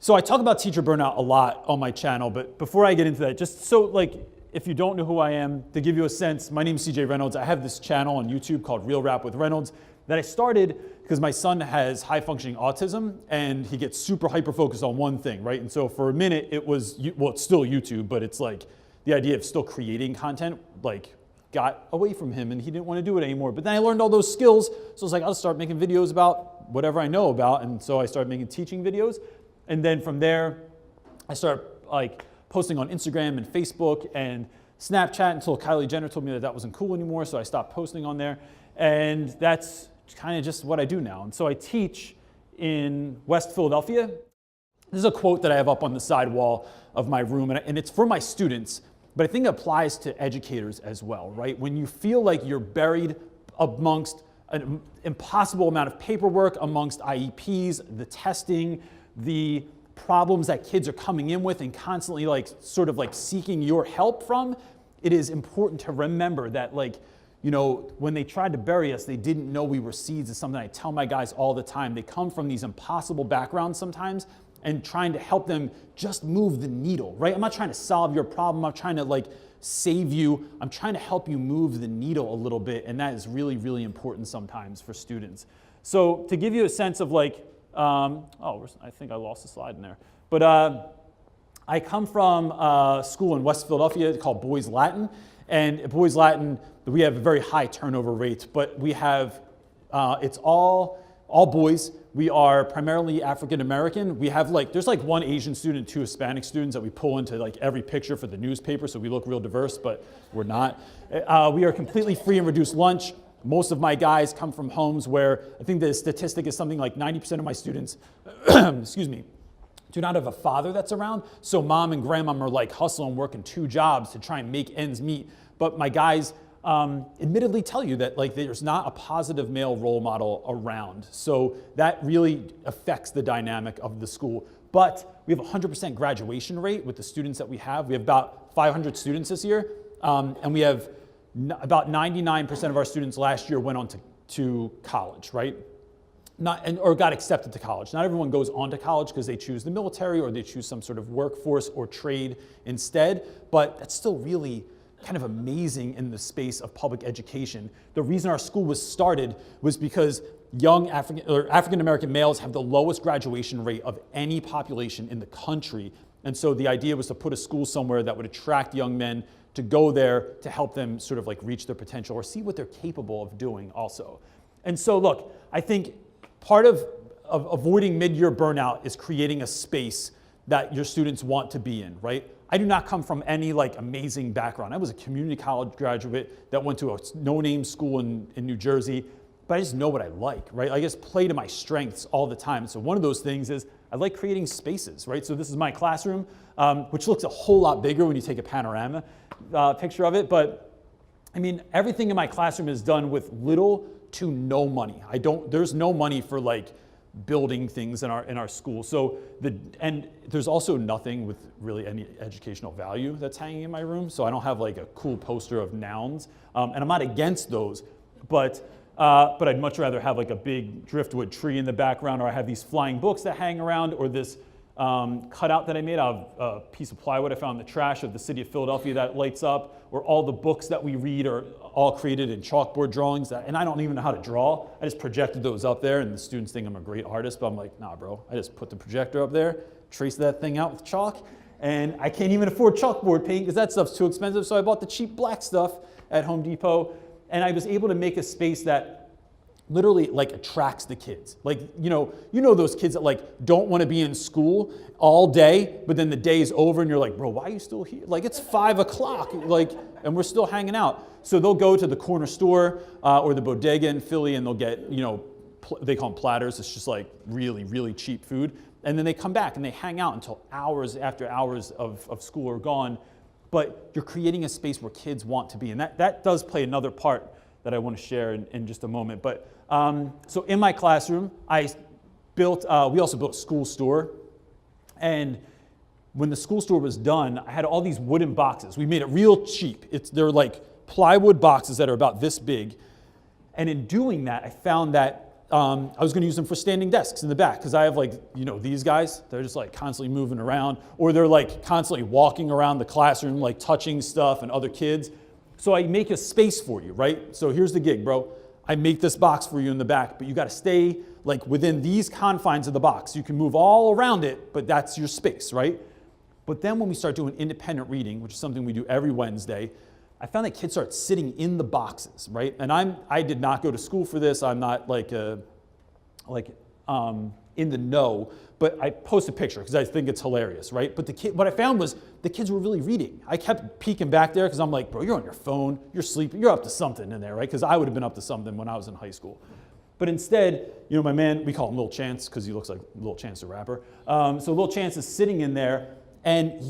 So I talk about teacher burnout a lot on my channel, but before I get into that, just so like, if you don't know who I am, to give you a sense, my name is CJ Reynolds. I have this channel on YouTube called Real Rap with Reynolds that I started because my son has high functioning autism and he gets super hyper focused on one thing, right? And so for a minute it was, well, it's still YouTube, but it's like the idea of still creating content, like got away from him and he didn't want to do it anymore. But then I learned all those skills. So I was like, I'll start making videos about whatever I know about. And so I started making teaching videos. And then from there, I started like posting on Instagram and Facebook and Snapchat until Kylie Jenner told me that that wasn't cool anymore. So I stopped posting on there. And that's kind of just what I do now. And so I teach in West Philadelphia. This is a quote that I have up on the side wall of my room, and it's for my students, but I think it applies to educators as well, right? When you feel like you're buried amongst an impossible amount of paperwork, amongst IEPs, the testing, the problems that kids are coming in with and constantly like sort of like seeking your help from, it is important to remember that, like, you know, when they tried to bury us, they didn't know we were seeds. Is something I tell my guys all the time. They come from these impossible backgrounds sometimes, and trying to help them just move the needle, right? I'm not trying to solve your problem. I'm not trying to like save you. I'm trying to help you move the needle a little bit, and that is really, really important sometimes for students. So to give you a sense of like, I think I lost a slide in there, but I come from a school in West Philadelphia called Boys Latin, and at Boys Latin, we have a very high turnover rate, but we have, it's all boys. We are primarily African American. We have like, there's like one Asian student and two Hispanic students that we pull into like every picture for the newspaper, so we look real diverse, but we're not. We are completely free and reduced lunch. Most of my guys come from homes where, I think the statistic is something like 90% of my students, excuse me, do not have a father that's around. So mom and grandma are like hustling, working 2 jobs to try and make ends meet. But my guys admittedly tell you that like there's not a positive male role model around. So that really affects the dynamic of the school. But we have a 100% graduation rate with the students that we have. We have about 500 students this year. And we have about 99% of our students last year went on to college, right? Or got accepted to college. Not everyone goes on to college because they choose the military or they choose some sort of workforce or trade instead, but that's still really kind of amazing in the space of public education. The reason our school was started was because young African-American males have the lowest graduation rate of any population in the country. And so the idea was to put a school somewhere that would attract young men to go there to help them sort of like reach their potential or see what they're capable of doing also. And so look, I think part of avoiding mid-year burnout is creating a space that your students want to be in, right? I do not come from any like amazing background. I was a community college graduate that went to a no-name school in New Jersey, but I just know what I like, right? I just play to my strengths all the time. So one of those things is I like creating spaces, right? So this is my classroom, which looks a whole lot bigger when you take a panorama picture of it. But I mean, everything in my classroom is done with little to no money. There's no money for like building things in our school. So and there's also nothing with really any educational value that's hanging in my room. So I don't have like a cool poster of nouns, and I'm not against those, but I'd much rather have like a big driftwood tree in the background, or I have these flying books that hang around, or this cutout that I made out of a piece of plywood I found in the trash of the city of Philadelphia that lights up, or all the books that we read are all created in chalkboard drawings, and I don't even know how to draw. I just projected those up there, and the students think I'm a great artist, but I'm like, nah, bro. I just put the projector up there, trace that thing out with chalk, and I can't even afford chalkboard paint because that stuff's too expensive, so I bought the cheap black stuff at Home Depot, and I was able to make a space that literally like attracts the kids. Like, you know those kids that like don't want to be in school all day, but then the day is over and you're like, bro, why are you still here? Like, it's 5 o'clock, like, and we're still hanging out. So they'll go to the corner store or the bodega in Philly, and they'll get, they call them platters. It's just like really, really cheap food. And then they come back and they hang out until hours after hours of school are gone. But you're creating a space where kids want to be. And that does play another part that I want to share in just a moment. But so in my classroom, we also built a school store. And when the school store was done, I had all these wooden boxes. We made it real cheap. They're like plywood boxes that are about this big. And in doing that, I found that I was going to use them for standing desks in the back because I have like, these guys, they're just like constantly moving around, or they're like constantly walking around the classroom, like touching stuff and other kids. So I make a space for you, right? So here's the gig, bro. I make this box for you in the back, but you got to stay like within these confines of the box. You can move all around it, but that's your space, right? But then when we start doing independent reading, which is something we do every Wednesday, I found that kids start sitting in the boxes, right? And I did not go to school for this. I'm not in the know, but I post a picture because I think it's hilarious, right? But what I found was the kids were really reading. I kept peeking back there because I'm like, bro, you're on your phone, you're sleeping, you're up to something in there, right? Because I would have been up to something when I was in high school. But instead, my man, we call him Lil Chance because he looks like Lil Chance the rapper. So Lil Chance is sitting in there, and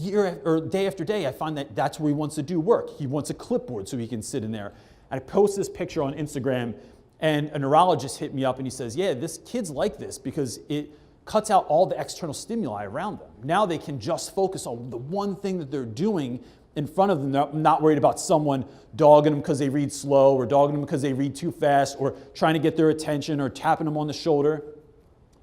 day after day, I find that that's where he wants to do work. He wants a clipboard so he can sit in there. And I post this picture on Instagram, and a neurologist hit me up and he says, yeah, kids like this because it cuts out all the external stimuli around them. Now they can just focus on the one thing that they're doing in front of them. They're not worried about someone dogging them because they read slow, or dogging them because they read too fast, or trying to get their attention, or tapping them on the shoulder.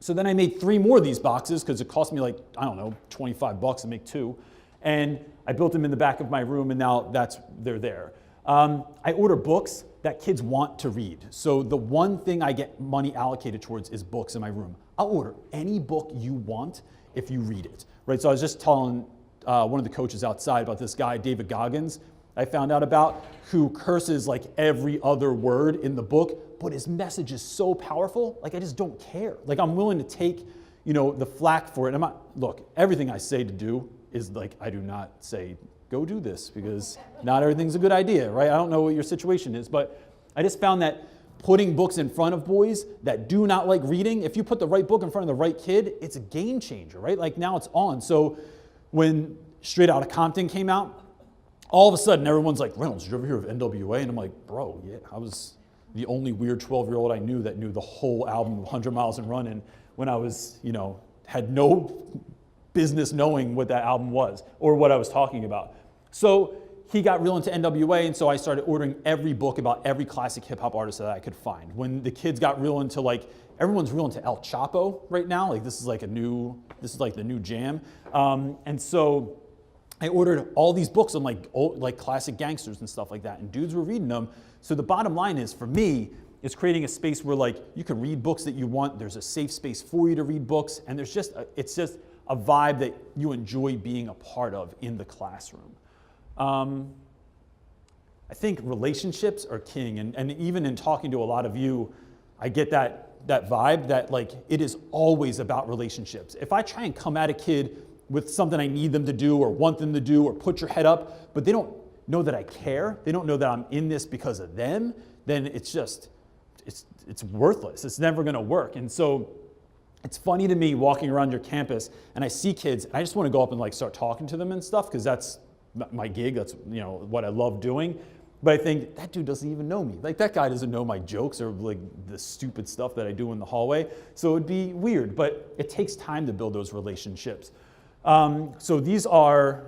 So then I made 3 more of these boxes because it cost me like, I don't know, $25 to make 2. And I built them in the back of my room, and now they're there. I order books that kids want to read. So the one thing I get money allocated towards is books in my room. I'll order any book you want if you read it, right? So I was just telling one of the coaches outside about this guy, David Goggins, I found out about, who curses like every other word in the book, but his message is so powerful, like I just don't care. Like I'm willing to take, the flack for it. Look, everything I say to do is like, I do not say, go do this, because not everything's a good idea, right? I don't know what your situation is, but I just found that putting books in front of boys that do not like reading, if you put the right book in front of the right kid, it's a game changer, right? Like now it's on. So when Straight Outta Compton came out, all of a sudden everyone's like, Reynolds, did you ever hear of NWA? And I'm like, bro, yeah, I was the only weird 12-year-old I knew that knew the whole album, 100 Miles and Running, when I was, had no business knowing what that album was or what I was talking about. So he got real into NWA, and so I started ordering every book about every classic hip-hop artist that I could find. When the kids got real into, like, everyone's real into El Chapo right now. Like, this is like the new jam. And so I ordered all these books on like classic gangsters and stuff like that, and dudes were reading them. So the bottom line is, for me, is creating a space where like you can read books that you want. There's a safe space for you to read books, and it's just a vibe that you enjoy being a part of in the classroom. I think relationships are king, and even in talking to a lot of you, I get that vibe that like it is always about relationships. If I try and come at a kid with something I need them to do or want them to do or put your head up, but they don't know that I care, they don't know that I'm in this because of them, then it's worthless. It's never gonna work. And so it's funny to me walking around your campus and I see kids, and I just wanna go up and like start talking to them and stuff, because that's my gig, that's what I love doing. But I think that dude doesn't even know me. Like that guy doesn't know my jokes or like the stupid stuff that I do in the hallway. So it'd be weird, but it takes time to build those relationships. So these are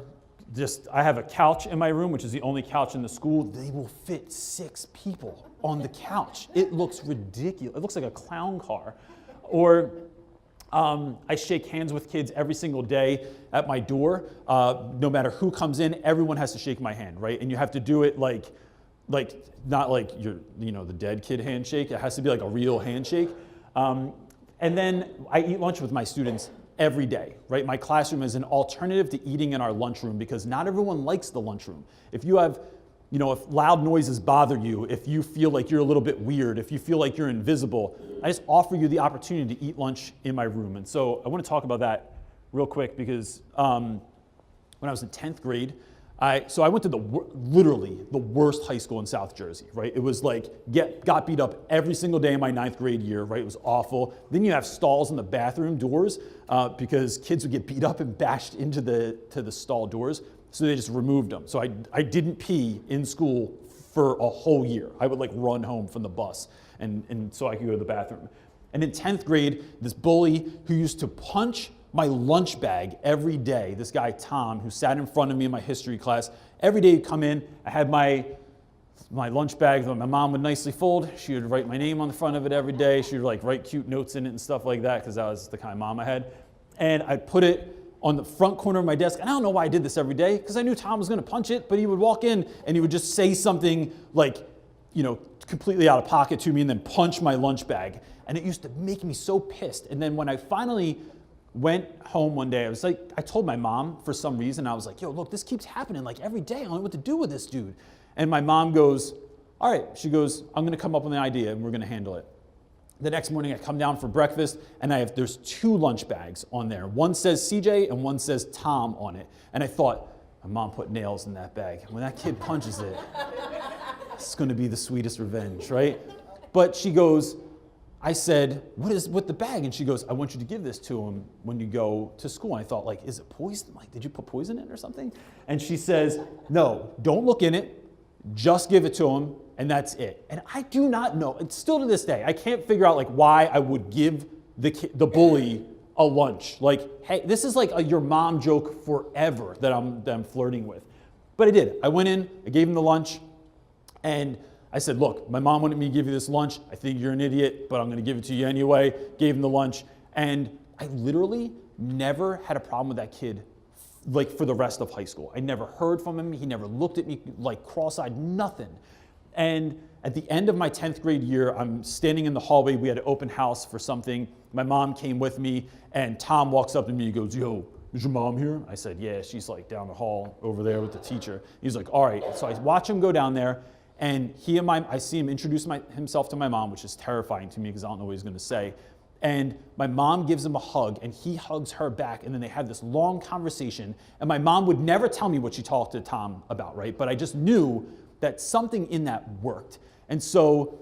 I have a couch in my room, which is the only couch in the school. They will fit 6 people on the couch. It looks ridiculous. It looks like a clown car. Or I shake hands with kids every single day at my door. No matter who comes in, everyone has to shake my hand, right? And you have to do it like not like the dead kid handshake. It has to be like a real handshake. And then I eat lunch with my students every day, right? My classroom is an alternative to eating in our lunchroom because not everyone likes the lunchroom. If you have, if loud noises bother you, if you feel like you're a little bit weird, if you feel like you're invisible, I just offer you the opportunity to eat lunch in my room. And so I want to talk about that real quick because when I was in 10th grade, I went to literally the worst high school in South Jersey, right? It was like, got beat up every single day in my 9th grade year, right? It was awful. Then you have stalls in the bathroom doors because kids would get beat up and bashed into the stall doors. So they just removed them. So I didn't pee in school for a whole year. I would like run home from the bus and so I could go to the bathroom. And in 10th grade, this bully who used to punch my lunch bag every day, this guy Tom, who sat in front of me in my history class, every day he'd come in, I had my my lunch bag that my mom would nicely fold. She would write my name on the front of it every day. She would like write cute notes in it and stuff like that because that was the kind of mom I had. And I'd put it on the front corner of my desk. And I don't know why I did this every day because I knew Tom was going to punch it, but he would walk in and he would just say something like, completely out of pocket to me and then punch my lunch bag. And it used to make me so pissed. And then when I finally went home one day, I told my mom for some reason, I was like, yo, look, this keeps happening like every day. I don't know what to do with this dude. And my mom goes, all right. She goes, I'm going to come up with an idea and we're going to handle it. The next morning I come down for breakfast and there's 2 lunch bags on there. One says CJ and one says Tom on it. And I thought, my mom put nails in that bag. When that kid punches it, it's going to be the sweetest revenge, right? But she goes, I said, what is with the bag? And she goes, I want you to give this to him when you go to school. And I thought, like, is it poison? Like, did you put poison in it or something? And she says, no, don't look in it. Just give it to him, and that's it. And I do not know, and still to this day, I can't figure out like why I would give the bully a lunch. Like, hey, this is like your mom joke forever that I'm flirting with. But I did. I went in, I gave him the lunch, and I said, look, my mom wanted me to give you this lunch. I think you're an idiot, but I'm going to give it to you anyway. Gave him the lunch, and I literally never had a problem with that kid like for the rest of high school. I never heard from him. He never looked at me like cross-eyed, nothing. And at the end of my 10th grade year, I'm standing in the hallway. We had an open house for something. My mom came with me, and Tom walks up to me and goes, yo, is your mom here? I said, yeah, she's like down the hall over there with the teacher. He's like, all right. So I watch him go down there, and I see him introduce himself to my mom, which is terrifying to me because I don't know what he's going to say. And my mom gives him a hug, and he hugs her back, and then they have this long conversation. And my mom would never tell me what she talked to Tom about, right? But I just knew that something in that worked. And so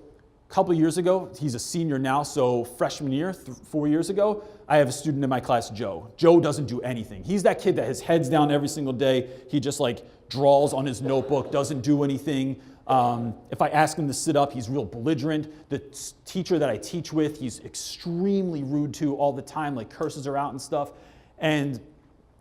a couple of years ago, he's a senior now, so freshman year, 4 years ago, I have a student in my class, Joe. Joe doesn't do anything. He's that kid that his head's down every single day. He just like draws on his notebook, doesn't do anything. If I ask him to sit up, he's real belligerent. The teacher that I teach with, he's extremely rude to all the time, like curses her out and stuff. And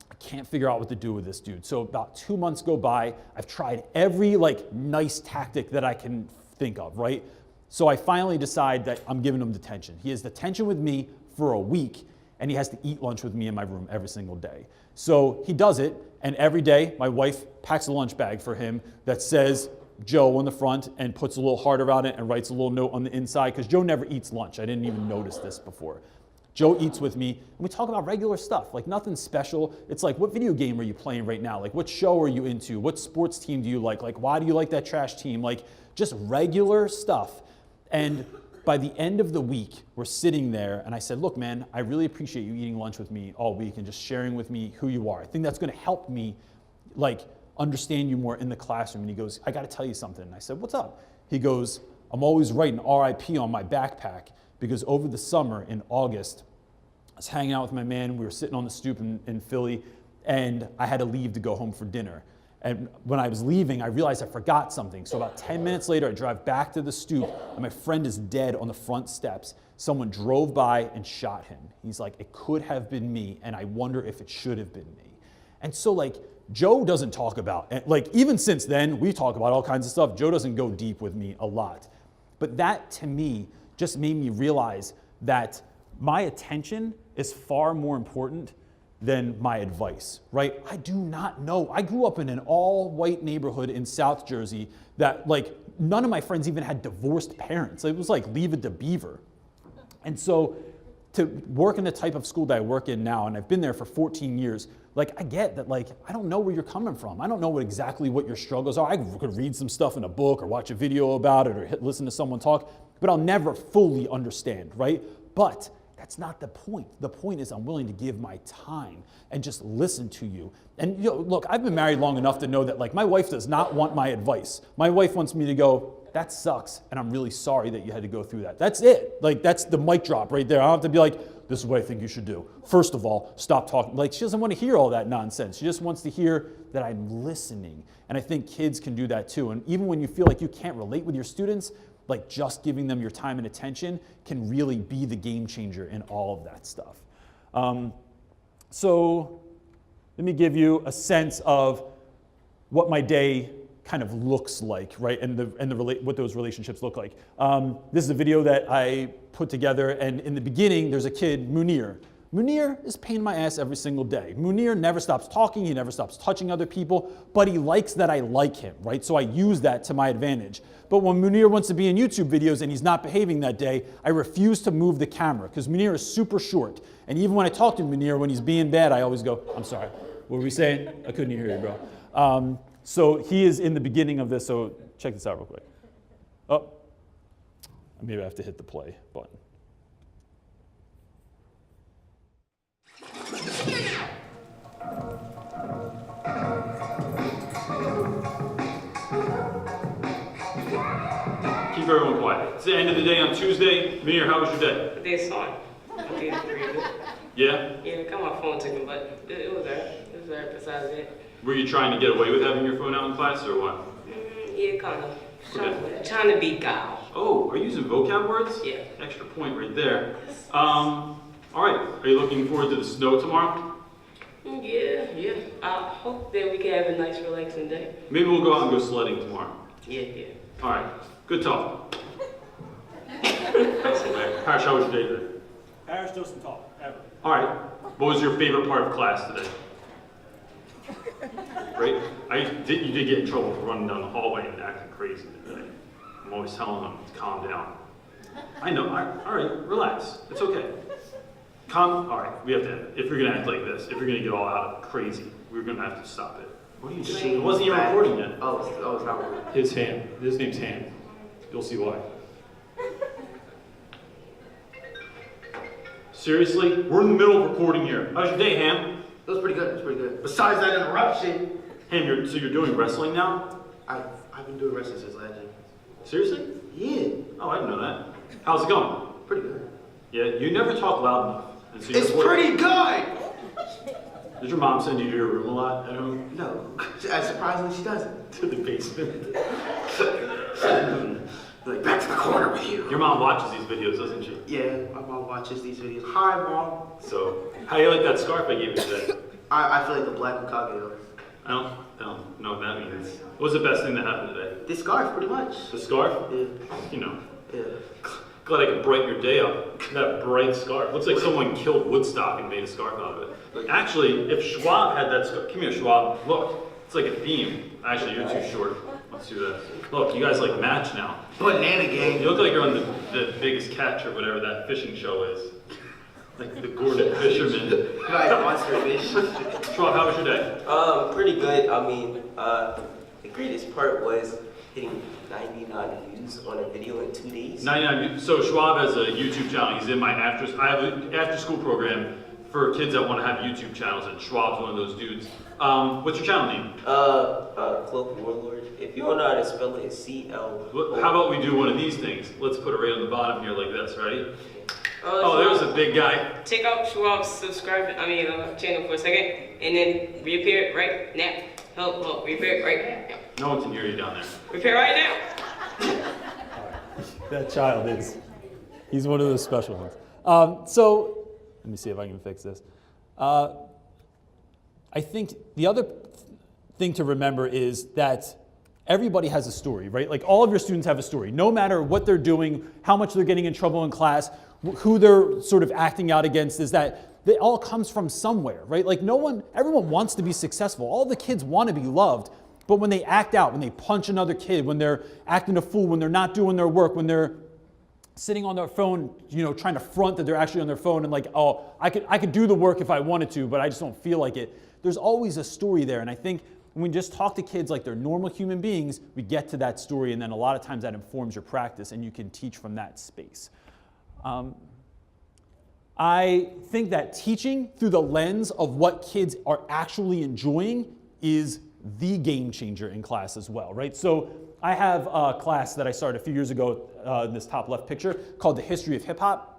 I can't figure out what to do with this dude. So about 2 months go by. I've tried every like nice tactic that I can think of, right? So I finally decide that I'm giving him detention. He has detention with me for a week, and he has to eat lunch with me in my room every single day. So he does it, and every day my wife packs a lunch bag for him that says Joe on the front and puts a little heart around it and writes a little note on the inside because Joe never eats lunch. I didn't even notice this before. Joe eats with me, and we talk about regular stuff, like nothing special. It's like, what video game are you playing right now? Like, what show are you into? What sports team do you like? Like, why do you like that trash team? Like, just regular stuff. And by the end of the week, we're sitting there, and I said, look, man, I really appreciate you eating lunch with me all week and just sharing with me who you are. I think that's going to help me, like, understand you more in the classroom. And he goes, I got to tell you something. And I said, what's up? He goes, I'm always writing RIP on my backpack because over the summer in August, I was hanging out with my man. We were sitting on the stoop in Philly, and I had to leave to go home for dinner. And when I was leaving, I realized I forgot something. So about 10 minutes later, I drive back to the stoop, and my friend is dead on the front steps. Someone drove by and shot him. He's like, it could have been me, and I wonder if it should have been me. And so, like, Joe doesn't talk about, like, even since then, we talk about all kinds of stuff. Joe doesn't go deep with me a lot. But that, to me, just made me realize that my attention is far more important than my advice, right? I do not know. I grew up in an all-white neighborhood in South Jersey that, like, none of my friends even had divorced parents. It was like Leave It to Beaver. And so to work in the type of school that I work in now, and I've been there for 14 years, like, I get that, like, I don't know where you're coming from. I don't know exactly what your struggles are. I could read some stuff in a book or watch a video about it or listen to someone talk, but I'll never fully understand, right? But that's not the point. The point is I'm willing to give my time and just listen to you. And look, I've been married long enough to know that, like, my wife does not want my advice. My wife wants me to go, that sucks, and I'm really sorry that you had to go through that. That's it. Like, that's the mic drop right there. I don't have to be like, this is what I think you should do. First of all, stop talking. Like, she doesn't want to hear all that nonsense. She just wants to hear that I'm listening. And I think kids can do that too. And even when you feel like you can't relate with your students, like, just giving them your time and attention can really be the game changer in all of that stuff. So let me give you a sense of what my day kind of looks like, right? And what those relationships look like. This is a video that I put together, and in the beginning, there's a kid, Munir. Munir is a pain in my ass every single day. Munir never stops talking, he never stops touching other people, but he likes that I like him, right? So I use that to my advantage. But when Munir wants to be in YouTube videos and he's not behaving that day, I refuse to move the camera because Munir is super short. And even when I talk to Munir, when he's being bad, I always go, I'm sorry, what were we saying? I couldn't hear you, bro. So he is in the beginning of this, so check this out real quick. Oh, maybe I have to hit the play button. Keep everyone quiet. It's the end of the day on Tuesday. Munir, how was your day? The day's fine. I think it's pretty good. Yeah? Yeah, I got my phone taken, but it was alright. It was alright besides that. Were you trying to get away with having your phone out in class or what? Yeah, kind of. Okay. Trying to be guile. Oh, are you using vocab words? Yeah. Extra point right there. All right, are you looking forward to the snow tomorrow? Yeah. I hope that we can have a nice, relaxing day. Maybe we'll go out and go sledding tomorrow. Yeah. All right, good talk. Parrish, how was your day today? Parrish doesn't talk, ever. All right, what was your favorite part of class today? Right? You did get in trouble for running down the hallway and acting crazy today. I'm always telling them to calm down. I know, all right, relax, it's okay. All right, we have to end it. If you're gonna act like this, if you're gonna get all out crazy, we're gonna have to stop it. What are you doing? It wasn't even recording yet. Oh, it's not recording. His name's Ham. You'll see why. Seriously? We're in the middle of recording here. How's your day, Ham? It was pretty good. Besides that interruption, Ham, so you're doing wrestling now? I've been doing wrestling since last year. Seriously? Yeah, Oh, I didn't know that. How's it going? pretty good. Yeah, you never talk loud enough. And so It's pretty good! Did your mom send you to your room a lot at home? No, surprisingly she doesn't. To the basement? Like, back to the corner with you. Your mom watches these videos, doesn't she? Yeah, my mom watches these videos. Hi, Mom. So, how do you like that scarf I gave you today? I feel like the black incognito. I don't know what that means. What was the best thing that happened today? This scarf, pretty much. The scarf? Yeah, You know, yeah. glad I could brighten your day up. That bright scarf. Looks like someone killed Woodstock and made a scarf out of it. Actually, if Schwab had that scarf, come here, Schwab. Look, it's like a theme. Actually, you're too short. Let's do that. Look, you guys like match now. Banana gang. You look like you're on the biggest catch or whatever that fishing show is. Like the Gordon Fisherman. Like monster fish. Schwab, how was your day? Pretty good. I mean, the greatest part was hitting 99 views on a video in 2 days. 99. So Schwab has a YouTube channel. He's in my I have an after-school program for kids that want to have YouTube channels, and Schwab's one of those dudes. What's your channel name? Cloak Warlord. If you don't know how to spell it, it's CL. How about we do one of these things? Let's put it right on the bottom here like this. Ready? Oh, there's a big guy. Check out Schwab's channel for a second, and then reappear right now. Help, reappear right now. No one can hear you down there. Reappear right now. That child he's one of those special ones. So, let me see if I can fix this. I think the other thing to remember is that everybody has a story, right? Like all of your students have a story. No matter what they're doing, how much they're getting in trouble in class, who they're sort of acting out against, is that it all comes from somewhere, right? Like everyone wants to be successful. All the kids want to be loved. But when they act out, when they punch another kid, when they're acting a fool, when they're not doing their work, when they're sitting on their phone, trying to front that they're actually on their phone and like, oh, I could do the work if I wanted to, but I just don't feel like it. There's always a story there. And I think when we just talk to kids like they're normal human beings, we get to that story, and then a lot of times that informs your practice and you can teach from that space. I think that teaching through the lens of what kids are actually enjoying is the game changer in class as well, right? So I have a class that I started a few years ago in this top left picture called The History of Hip Hop.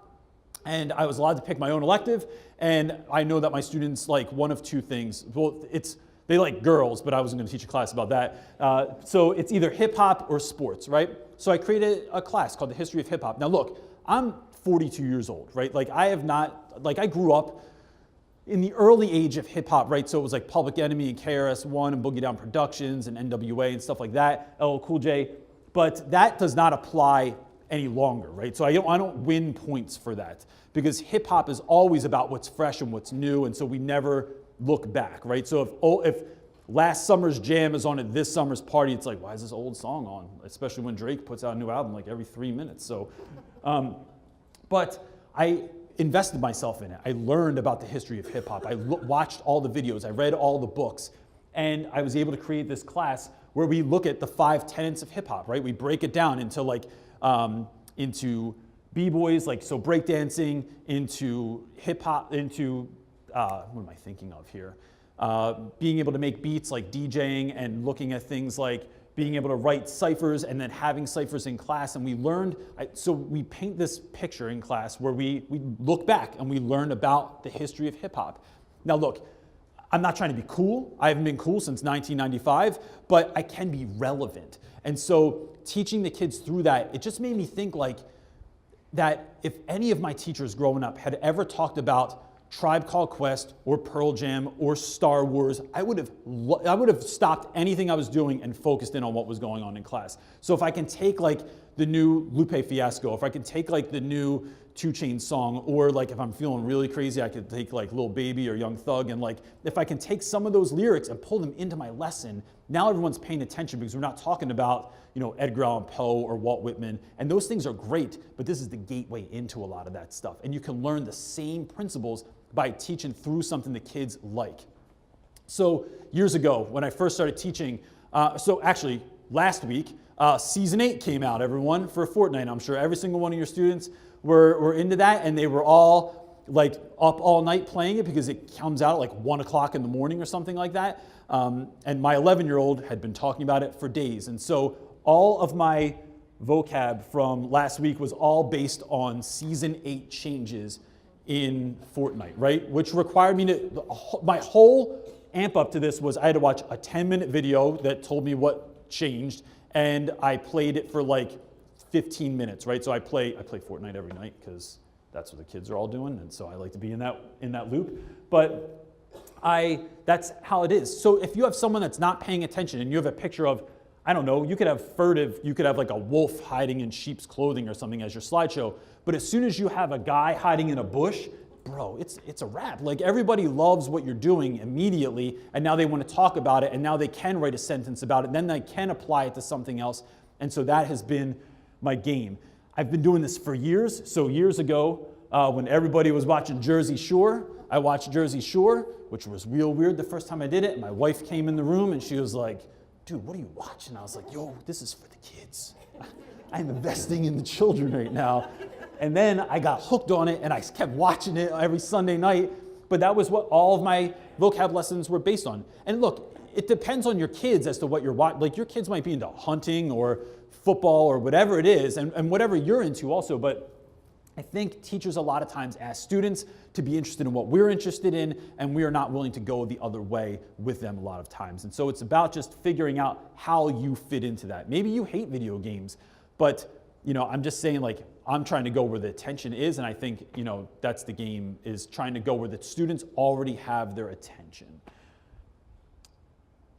And I was allowed to pick my own elective. And I know that my students like one of two things. Well, they like girls, but I wasn't going to teach a class about that. So it's either hip hop or sports, right? So I created a class called The History of Hip Hop. Now look, I'm 42 years old, right? Like I grew up in the early age of hip hop, right? So it was like Public Enemy and KRS-One and Boogie Down Productions and NWA and stuff like that, LL Cool J. But that does not apply any longer, right? So I don't win points for that because hip hop is always about what's fresh and what's new, and so we never look back, right? So if last summer's jam is on at this summer's party, it's like, why is this old song on? Especially when Drake puts out a new album like every 3 minutes. So, but I invested myself in it. I learned about the history of hip hop. I watched all the videos. I read all the books. And I was able to create this class where we look at the 5 tenets of hip hop, right? We break it down into like, into b-boys, like, so breakdancing, into hip hop, into, what am I thinking of here? Being able to make beats like DJing and looking at things like being able to write ciphers and then having ciphers in class. And we learned, so we paint this picture in class where we look back and we learn about the history of hip hop. Now look, I'm not trying to be cool. I haven't been cool since 1995, but I can be relevant. And so teaching the kids through that, it just made me think like that if any of my teachers growing up had ever talked about Tribe Called Quest or Pearl Jam or Star Wars, I would have stopped anything I was doing and focused in on what was going on in class. So if I can take like the new Lupe Fiasco, if I can take like the new 2 Chainz song, or like if I'm feeling really crazy, I could take like Lil Baby or Young Thug, and like if I can take some of those lyrics and pull them into my lesson, now everyone's paying attention because we're not talking about, you know, Edgar Allan Poe or Walt Whitman, and those things are great, but this is the gateway into a lot of that stuff. And you can learn the same principles by teaching through something the kids like. So years ago, when I first started teaching, so actually last week, season 8 came out, everyone, for Fortnite. I'm sure every single one of your students were into that, and they were all like up all night playing it because it comes out at like 1 o'clock in the morning or something like that. And my 11-year-old had been talking about it for days. And so all of my vocab from last week was all based on season 8 changes in Fortnite, right? Which required me to, my whole amp up to this was I had to watch a 10-minute video that told me what changed, and I played it for like 15 minutes, right? So I play Fortnite every night because that's what the kids are all doing, and so I like to be in that loop. But that's how it is. So if you have someone that's not paying attention and you have a picture of, I don't know, you could have like a wolf hiding in sheep's clothing or something as your slideshow, but as soon as you have a guy hiding in a bush, bro, it's a wrap. Like everybody loves what you're doing immediately, and now they want to talk about it, and now they can write a sentence about it, then they can apply it to something else, and so that has been my game. I've been doing this for years. So years ago, when everybody was watching Jersey Shore, I watched Jersey Shore, which was real weird the first time I did it. My wife came in the room and she was like, dude, what are you watching? I was like, yo, this is for the kids. I'm investing in the children right now. And then I got hooked on it and I kept watching it every Sunday night. But that was what all of my vocab lessons were based on. And look, it depends on your kids as to what you're watching. Like your kids might be into hunting or football or whatever it is, and whatever you're into also. But I think teachers a lot of times ask students to be interested in what we're interested in, and we are not willing to go the other way with them a lot of times. And so it's about just figuring out how you fit into that. Maybe you hate video games, but you know, I'm just saying, like, I'm trying to go where the attention is, and I think, you know, that's the game, is trying to go where the students already have their attention.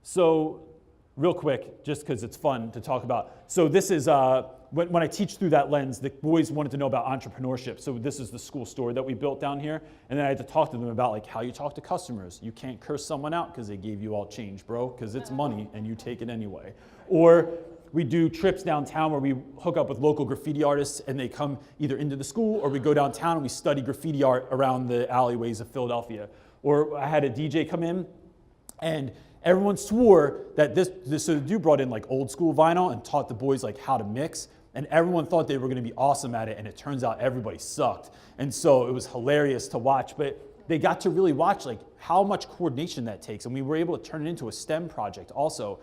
So real quick, just because it's fun to talk about. So this is, when I teach through that lens, the boys wanted to know about entrepreneurship. So this is the school store that we built down here. And then I had to talk to them about like how you talk to customers. You can't curse someone out because they gave you all change, bro, because it's money and you take it anyway. Or we do trips downtown where we hook up with local graffiti artists and they come either into the school or we go downtown and we study graffiti art around the alleyways of Philadelphia. Or I had a DJ come in and everyone swore that so the dude brought in like old school vinyl and taught the boys like how to mix, and everyone thought they were going to be awesome at it, and it turns out everybody sucked. And so it was hilarious to watch, but they got to really watch like how much coordination that takes, and we were able to turn it into a STEM project also.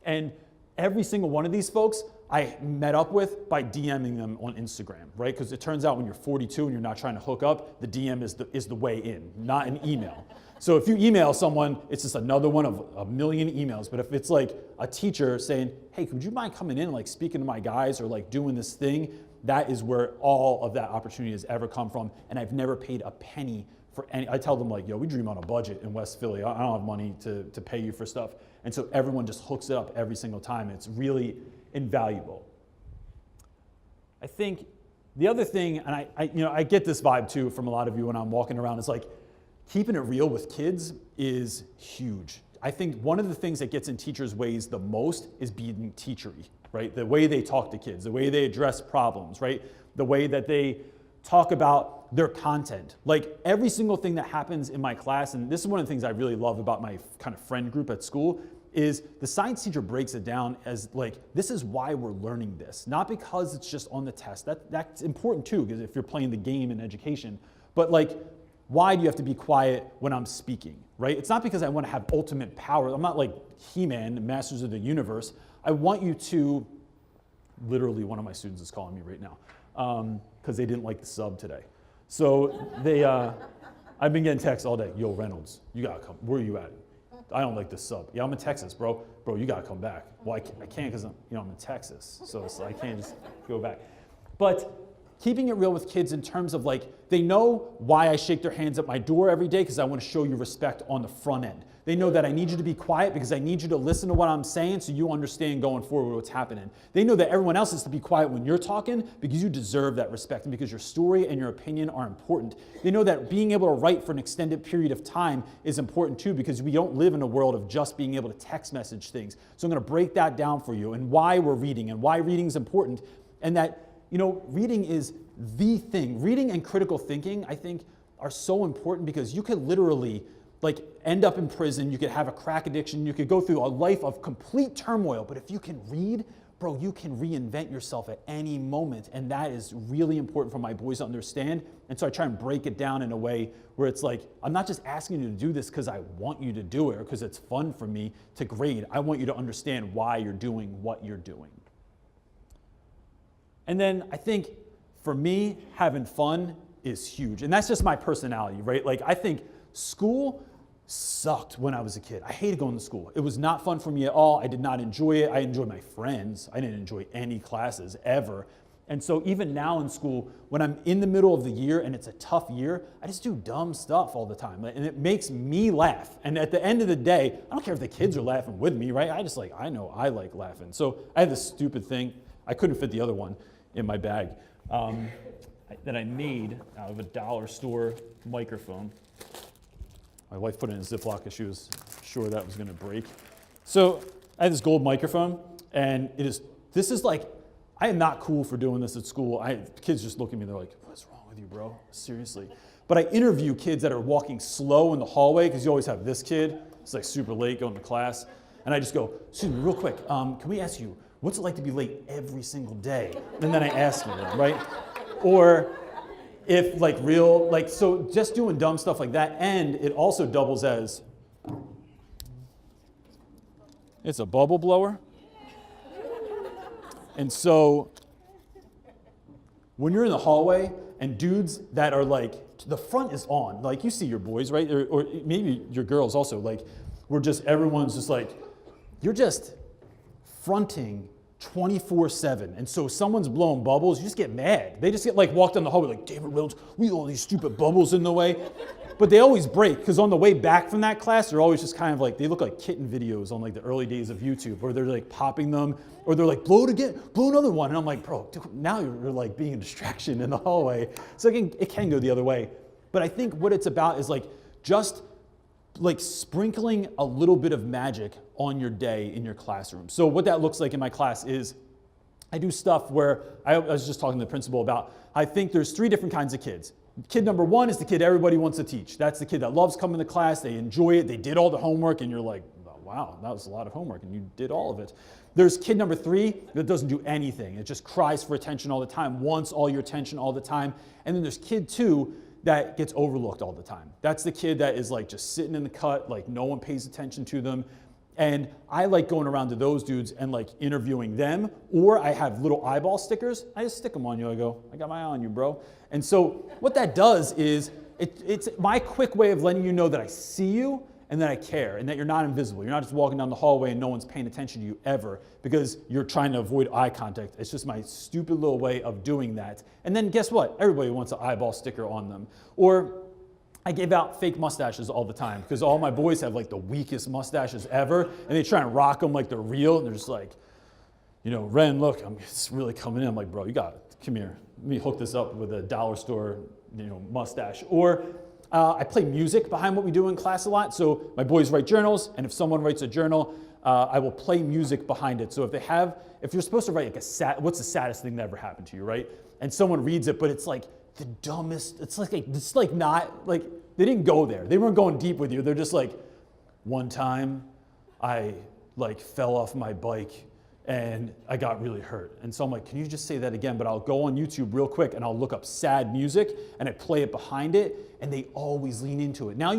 And every single one of these folks I met up with by DMing them on Instagram, right? Because it turns out when you're 42 and you're not trying to hook up, the DM is the way in, not an email. So if you email someone, it's just another one of a million emails. But if it's like a teacher saying, hey, would you mind coming in and like speaking to my guys or like doing this thing, that is where all of that opportunity has ever come from. And I've never paid a penny for any, I tell them like, yo, we dream on a budget in West Philly. I don't have money to pay you for stuff. And so everyone just hooks it up every single time. It's really invaluable. I think the other thing, and I get this vibe too from a lot of you when I'm walking around, is like keeping it real with kids is huge. I think one of the things that gets in teachers' ways the most is being teachery, right? The way they talk to kids, the way they address problems, right? The way that they talk about their content. Like every single thing that happens in my class, and this is one of the things I really love about my kind of friend group at school, is the science teacher breaks it down as like, this is why we're learning this. Not because it's just on the test. That's important too, because if you're playing the game in education, but like, why do you have to be quiet when I'm speaking, right? It's not because I want to have ultimate power. I'm not like He-Man, Masters of the Universe. I want you to, literally one of my students is calling me right now because they didn't like the sub today. So they, I've been getting texts all day. Yo, Reynolds, you gotta come. Where are you at? I don't like the sub. Yeah, I'm in Texas, bro. Bro, you gotta come back. Well, I can't because I'm in Texas, so it's, I can't just go back. But keeping it real with kids in terms of like, they know why I shake their hands at my door every day because I want to show you respect on the front end. They know that I need you to be quiet because I need you to listen to what I'm saying so you understand going forward what's happening. They know that everyone else is to be quiet when you're talking because you deserve that respect and because your story and your opinion are important. They know that being able to write for an extended period of time is important too because we don't live in a world of just being able to text message things. So I'm going to break that down for you and why we're reading and why reading is important and that reading is the thing. Reading and critical thinking, I think, are so important because you could literally end up in prison, you could have a crack addiction, you could go through a life of complete turmoil, but if you can read, bro, you can reinvent yourself at any moment, and that is really important for my boys to understand, and so I try and break it down in a way where it's like, I'm not just asking you to do this because I want you to do it or because it's fun for me to grade. I want you to understand why you're doing what you're doing. And then I think for me, having fun is huge. And that's just my personality, right? Like I think school sucked when I was a kid. I hated going to school. It was not fun for me at all. I did not enjoy it. I enjoyed my friends. I didn't enjoy any classes ever. And so even now in school, when I'm in the middle of the year and it's a tough year, I just do dumb stuff all the time. And it makes me laugh. And at the end of the day, I don't care if the kids are laughing with me, right? I know I like laughing. So I have this stupid thing. I couldn't fit the other one in my bag that I made out of a dollar store microphone. My wife put it in a Ziploc because she was sure that was going to break. So I have this gold microphone, and this is like, I am not cool for doing this at school. Kids just look at me, they're like, what's wrong with you, bro? Seriously. But I interview kids that are walking slow in the hallway, because you always have this kid, it's like super late going to class, and I just go, excuse me, real quick, can we ask you, what's it like to be late every single day? And then I ask you them, right? Or if so just doing dumb stuff like that, and it also doubles as, it's a bubble blower. And so when you're in the hallway and dudes that are like, the front is on, like you see your boys, right? Or maybe your girls also, like everyone's just like, you're just fronting 24/7. And so someone's blowing bubbles, you just get mad. They just get walked down the hallway like, David Reynolds, we got all these stupid bubbles in the way. But they always break, because on the way back from that class, they're always just kind of they look like kitten videos on the early days of YouTube, where they're popping them, or they're like, blow it again, blow another one. And I'm like, bro, dude, now you're being a distraction in the hallway. So it can go the other way. But I think what it's about is just sprinkling a little bit of magic on your day in your classroom. So what that looks like in my class is I do stuff where I was just talking to the principal about, I think there's 3 different kinds of kids. Kid number 1 is the kid everybody wants to teach. That's the kid that loves coming to class, they enjoy it, they did all the homework, and you're like, wow, that was a lot of homework, and you did all of it. There's kid number 3 that doesn't do anything. It just cries for attention all the time, wants all your attention all the time. And then there's kid 2 that gets overlooked all the time. That's the kid that is just sitting in the cut, no one pays attention to them. And I like going around to those dudes and interviewing them, or I have little eyeball stickers. I just stick them on you. I go, I got my eye on you, bro. And so what that does is it's my quick way of letting you know that I see you and that I care and that you're not invisible. You're not just walking down the hallway and no one's paying attention to you ever because you're trying to avoid eye contact. It's just my stupid little way of doing that. And then guess what? Everybody wants an eyeball sticker on them. Or I gave out fake mustaches all the time because all my boys have like the weakest mustaches ever, and they try and rock them like they're real, and they're just like, you know, Ren, look, it's really coming in. I'm like, bro, come here. Let me hook this up with a dollar store, you know, mustache. Or I play music behind what we do in class a lot. So my boys write journals, and if someone writes a journal, I will play music behind it. So if you're supposed to write like what's the saddest thing that ever happened to you, right? And someone reads it, but it's like the dumbest. It's like not like they didn't go there. They weren't going deep with you. They're just like, one time, I like fell off my bike and I got really hurt. And so I'm like, can you just say that again? But I'll go on YouTube real quick and I'll look up sad music and I play it behind it, and they always lean into it. Now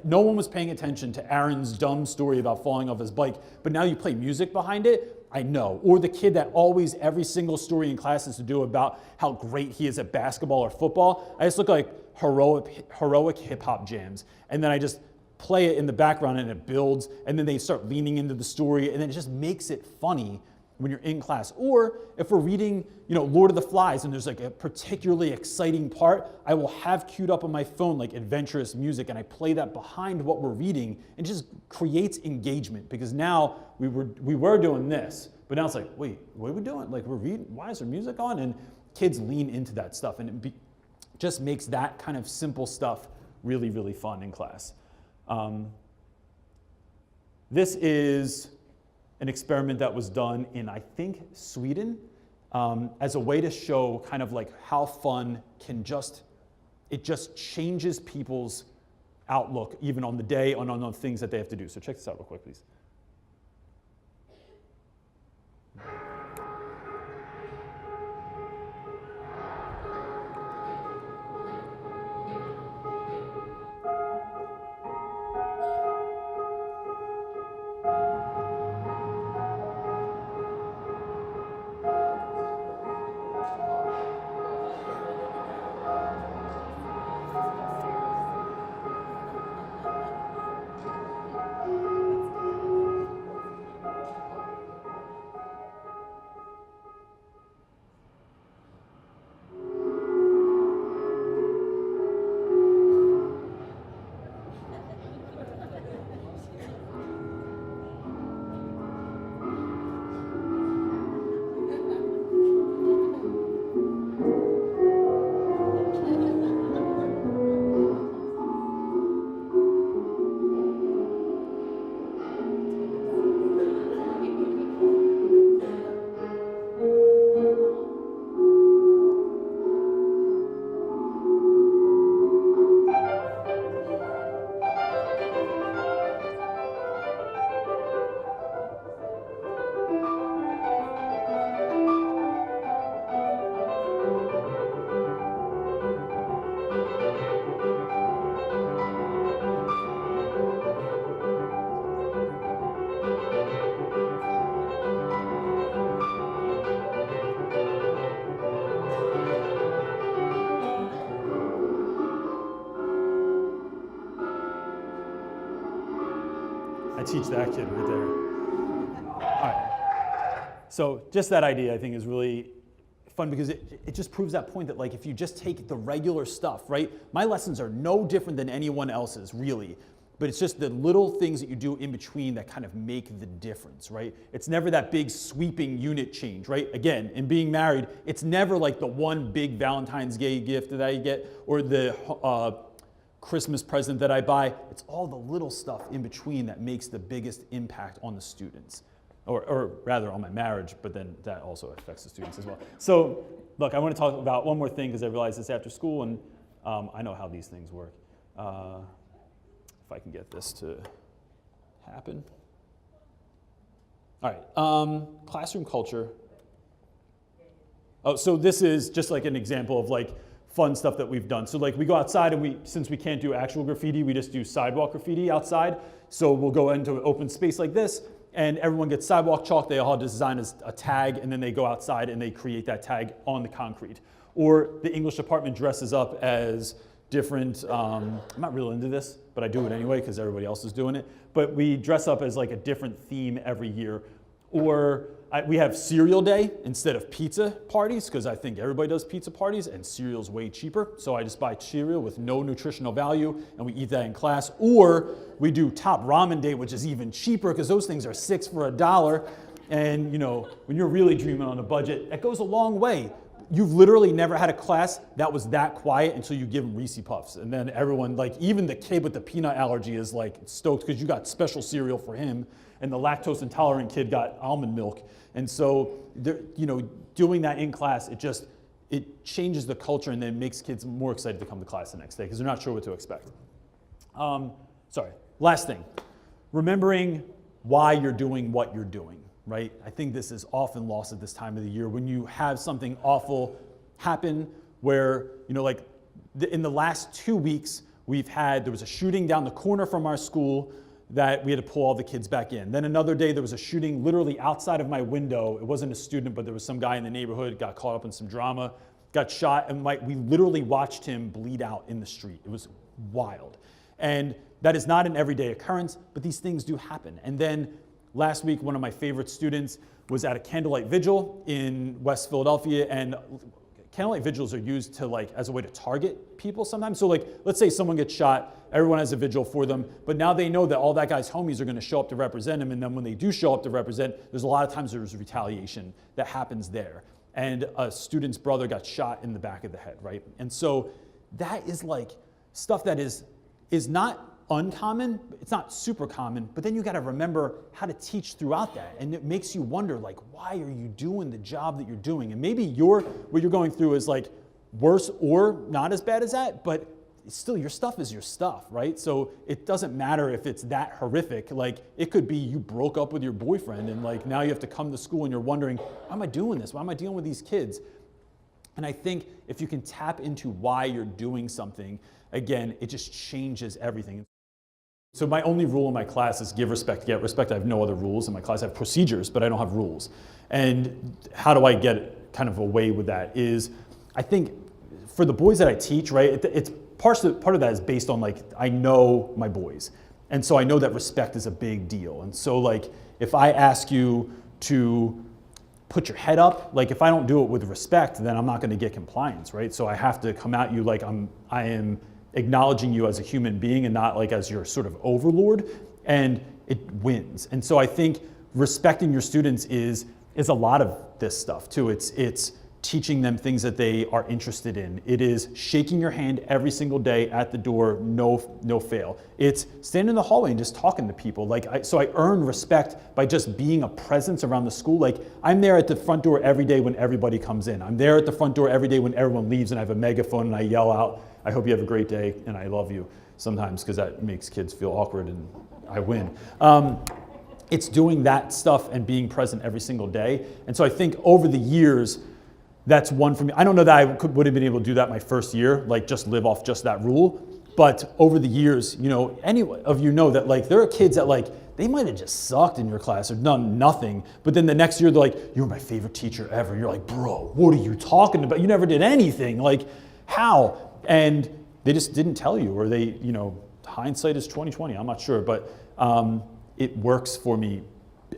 no one was paying attention to Aaron's dumb story about falling off his bike, but now you play music behind it, I know. Or the kid that always, every single story in class is to do about how great he is at basketball or football. I just look like heroic hip hop jams. And then I just play it in the background and it builds, and then they start leaning into the story, and then it just makes it funny when you're in class. Or if we're reading, you know, Lord of the Flies and there's like a particularly exciting part, I will have queued up on my phone like adventurous music, and I play that behind what we're reading, and it just creates engagement, because now we were doing this, but now it's like, wait, what are we doing? Like, we're reading, why is there music on? And kids lean into that stuff, and it just makes that kind of simple stuff really, really fun in class. This is an experiment that was done in, I think, Sweden, as a way to show kind of like how fun it just changes people's outlook even on the day, on things that they have to do. So check this out real quick, please. I teach that kid right there. All right. So just that idea, I think, is really fun, because it just proves that point that, like, if you just take the regular stuff, right? My lessons are no different than anyone else's, really. But it's just the little things that you do in between that kind of make the difference, right? It's never that big sweeping unit change, right? Again, in being married, it's never like the one big Valentine's Day gift that I get, or the Christmas present that I buy. It's all the little stuff in between that makes the biggest impact on the students, or rather on my marriage, but then that also affects the students as well. So look, I want to talk about one more thing, because I realized this after school, and I know how these things work. If I can get this to happen. All right, classroom culture. Oh, so this is just like an example of like fun stuff that we've done. So like we go outside, and since we can't do actual graffiti, we just do sidewalk graffiti outside. So we'll go into an open space like this, and everyone gets sidewalk chalk. They all design a tag, and then they go outside and they create that tag on the concrete. Or the English department dresses up as different, I'm not real into this, but I do it anyway because everybody else is doing it. But we dress up as like a different theme every year. Or we have cereal day instead of pizza parties, because I think everybody does pizza parties and cereal's way cheaper. So I just buy cereal with no nutritional value and we eat that in class. Or we do top ramen day, which is even cheaper because those things are 6 for $1. And you know, when you're really dreaming on a budget, that goes a long way. You've literally never had a class that was that quiet until you give them Reese Puffs. And then everyone, like even the kid with the peanut allergy is like stoked because you got special cereal for him. And the lactose intolerant kid got almond milk. And so, you know, doing that in class, it changes the culture and then makes kids more excited to come to class the next day because they're not sure what to expect. Sorry, last thing. Remembering why you're doing what you're doing, right? I think this is often lost at this time of the year when you have something awful happen where, you know, like in the last 2 weeks, there was a shooting down the corner from our school that we had to pull all the kids back in. Then another day there was a shooting literally outside of my window. It wasn't a student, but there was some guy in the neighborhood, got caught up in some drama, got shot, and we literally watched him bleed out in the street. It was wild. And that is not an everyday occurrence, but these things do happen. And then last week, one of my favorite students was at a candlelight vigil in West Philadelphia, and candlelight vigils are used to as a way to target people sometimes. So let's say someone gets shot, everyone has a vigil for them, but now they know that all that guy's homies are gonna show up to represent him, and then when they do show up to represent, there's a lot of times there's retaliation that happens there. And a student's brother got shot in the back of the head, right? And so that is stuff that is not uncommon, it's not super common, but then you gotta remember how to teach throughout that. And it makes you wonder, why are you doing the job that you're doing? And maybe what you're going through is worse or not as bad as that, but still your stuff is your stuff, right? So it doesn't matter if it's that horrific. It could be you broke up with your boyfriend and now you have to come to school and you're wondering, why am I doing this? Why am I dealing with these kids? And I think if you can tap into why you're doing something, again, it just changes everything. So my only rule in my class is give respect, get respect. I have no other rules in my class. I have procedures, but I don't have rules. And how do I get kind of away with that is, I think for the boys that I teach, right, it's part of that is based on I know my boys. And so I know that respect is a big deal. And so if I ask you to put your head up, if I don't do it with respect, then I'm not gonna get compliance, right? So I have to come at you I am acknowledging you as a human being and not as your sort of overlord, and it wins. And so I think respecting your students is a lot of this stuff too. It's teaching them things that they are interested in. It is shaking your hand every single day at the door, no fail. It's standing in the hallway and just talking to people. So I earn respect by just being a presence around the school. I'm there at the front door every day when everybody comes in. I'm there at the front door every day when everyone leaves, and I have a megaphone and I yell out, I hope you have a great day and I love you sometimes, because that makes kids feel awkward and I win. It's doing that stuff and being present every single day. And so I think over the years, that's one for me. I don't know that I would have been able to do that my first year, just live off just that rule. But over the years, any of you know that there are kids that they might have just sucked in your class or done nothing. But then the next year they're you were my favorite teacher ever. You're bro, what are you talking about? You never did anything. How? And they just didn't tell you, or they, hindsight is 20/20. I'm not sure, but it works for me.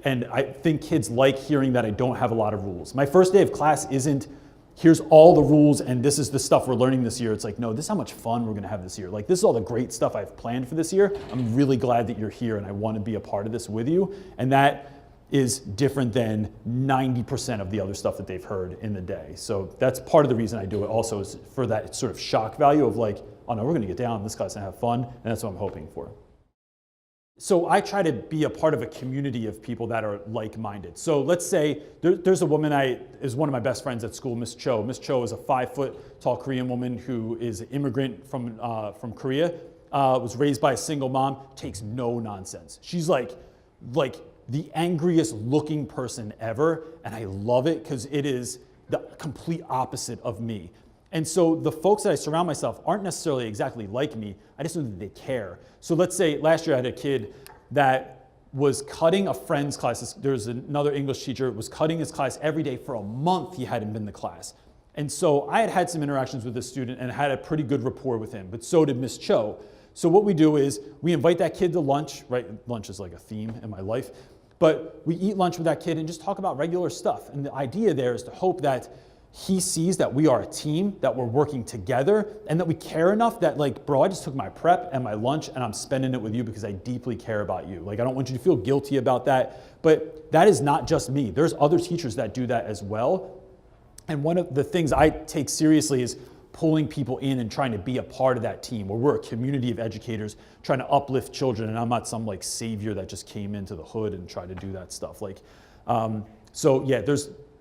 And I think kids like hearing that I don't have a lot of rules. My first day of class isn't, here's all the rules and this is the stuff we're learning this year. It's no, this is how much fun we're gonna have this year. This is all the great stuff I've planned for this year. I'm really glad that you're here and I wanna be a part of this with you. And that is different than 90% of the other stuff that they've heard in the day. So that's part of the reason I do it also, is for that sort of shock value of oh no, we're gonna get down in this class and have fun. And that's what I'm hoping for. So I try to be a part of a community of people that are like-minded. So let's say there's a woman is one of my best friends at school, Miss Cho. Miss Cho is a 5-foot-tall Korean woman who is an immigrant from Korea, was raised by a single mom, takes no nonsense. She's like the angriest looking person ever, and I love it because it is the complete opposite of me. And so the folks that I surround myself aren't necessarily exactly like me. I just know that they care. So let's say last year I had a kid that was cutting a friend's class. There's another English teacher, was cutting his class every day for a month. He hadn't been to class. And so I had some interactions with this student and had a pretty good rapport with him, but so did Miss Cho. So what we do is we invite that kid to lunch, right? Lunch is like a theme in my life. But we eat lunch with that kid and just talk about regular stuff. And the idea there is to hope that he sees that we are a team, that we're working together, and that we care enough that like, bro, I just took my prep and my lunch and I'm spending it with you because I deeply care about you. Like, I don't want you to feel guilty about that. But that is not just me. There's other teachers that do that as well. And one of the things I take seriously is pulling people in and trying to be a part of that team, where we're a community of educators trying to uplift children, and I'm not some like savior that just came into the hood and tried to do that stuff. Like, so yeah,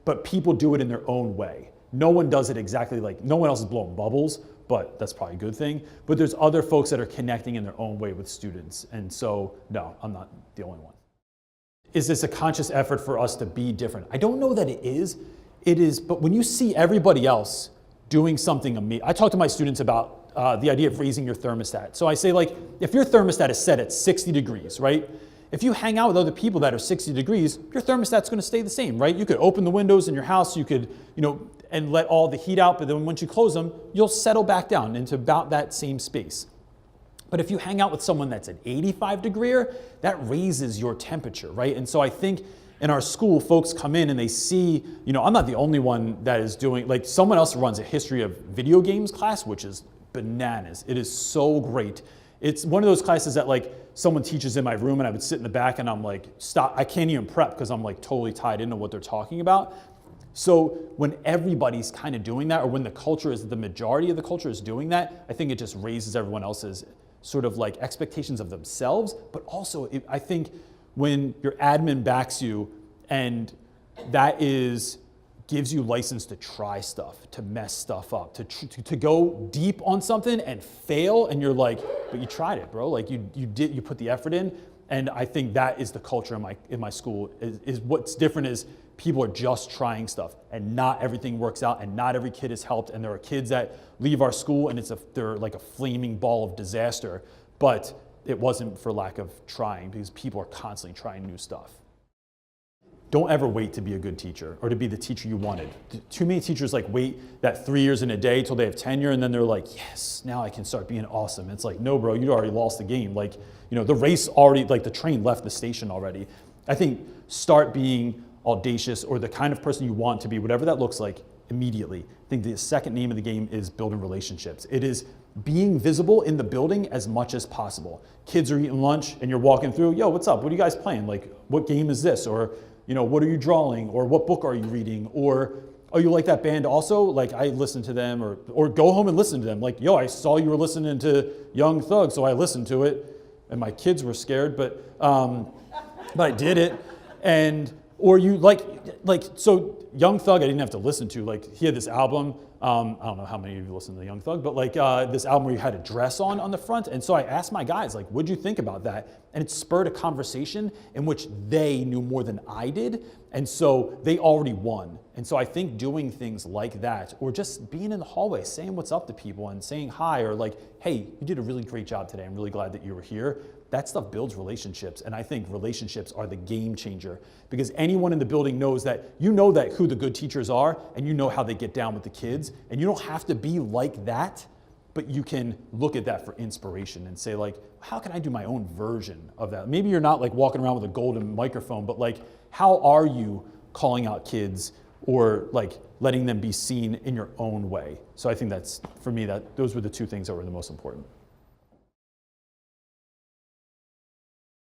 but people do it in their own way. No one does it exactly like, no one else is blowing bubbles, but that's probably a good thing. But there's other folks that are connecting in their own way with students. And so, no, I'm not the only one. Is this a conscious effort for us to be different? I don't know that it is. It is, but when you see everybody else doing something amazing, I talk to my students about the idea of raising your thermostat. So I say, like, if your thermostat is set at 60 degrees, right? If you hang out with other people that are 60 degrees, your thermostat's gonna stay the same, right? You could open the windows in your house, you could, and let all the heat out, but then once you close them, you'll settle back down into about that same space. But if you hang out with someone that's an 85 degreer, that raises your temperature, right? And so I think in our school, folks come in and they see, I'm not the only one that is doing, like, someone else runs a history of video games class, which is bananas. It is so great. It's one of those classes that like someone teaches in my room and I would sit in the back and I'm like, stop, I can't even prep because I'm like totally tied into what they're talking about. So when everybody's kind of doing that, or when the majority of the culture is doing that, I think it just raises everyone else's sort of like expectations of themselves. But also I think when your admin backs you and that gives you license to try stuff, to mess stuff up, to go deep on something and fail, and you're like, but you tried it, bro. Like you put the effort in, and I think that is the culture in my school. Is what's different is people are just trying stuff, and not everything works out, and not every kid is helped, and there are kids that leave our school and they're like a flaming ball of disaster, but it wasn't for lack of trying, because people are constantly trying new stuff. Don't ever wait to be a good teacher or to be the teacher you wanted. Too many teachers like wait that 3 years and a day till they have tenure, and then they're like, yes, now I can start being awesome. It's like, no, bro, you already lost the game. Like, the race already, like the train left the station already. I think start being audacious, or the kind of person you want to be, whatever that looks like, immediately. I think the second name of the game is building relationships. It is being visible in the building as much as possible. Kids are eating lunch and you're walking through, yo, what's up? What are you guys playing? Like, what game is this? Or, what are you drawing? Or what book are you reading? Or, oh, you like that band also? Like, I listen to them, or go home and listen to them. Like, yo, I saw you were listening to Young Thug, so I listened to it. And my kids were scared, but I did it. Or you so Young Thug I didn't have to listen to. Like, he had this album, I don't know how many of you listen to Young Thug, but like this album where he had a dress on the front. And so I asked my guys, like, what'd you think about that? And it spurred a conversation in which they knew more than I did. And so they already won. And so I think doing things like that, or just being in the hallway, saying what's up to people and saying hi, or like, hey, you did a really great job today. I'm really glad that you were here. That stuff builds relationships. And I think relationships are the game changer, because anyone in the building knows that who the good teachers are, and you know how they get down with the kids. And you don't have to be like that, but you can look at that for inspiration and say, like, how can I do my own version of that? Maybe you're not like walking around with a golden microphone, but like, how are you calling out kids, or like letting them be seen in your own way? So I think that's, for me, those were the two things that were the most important.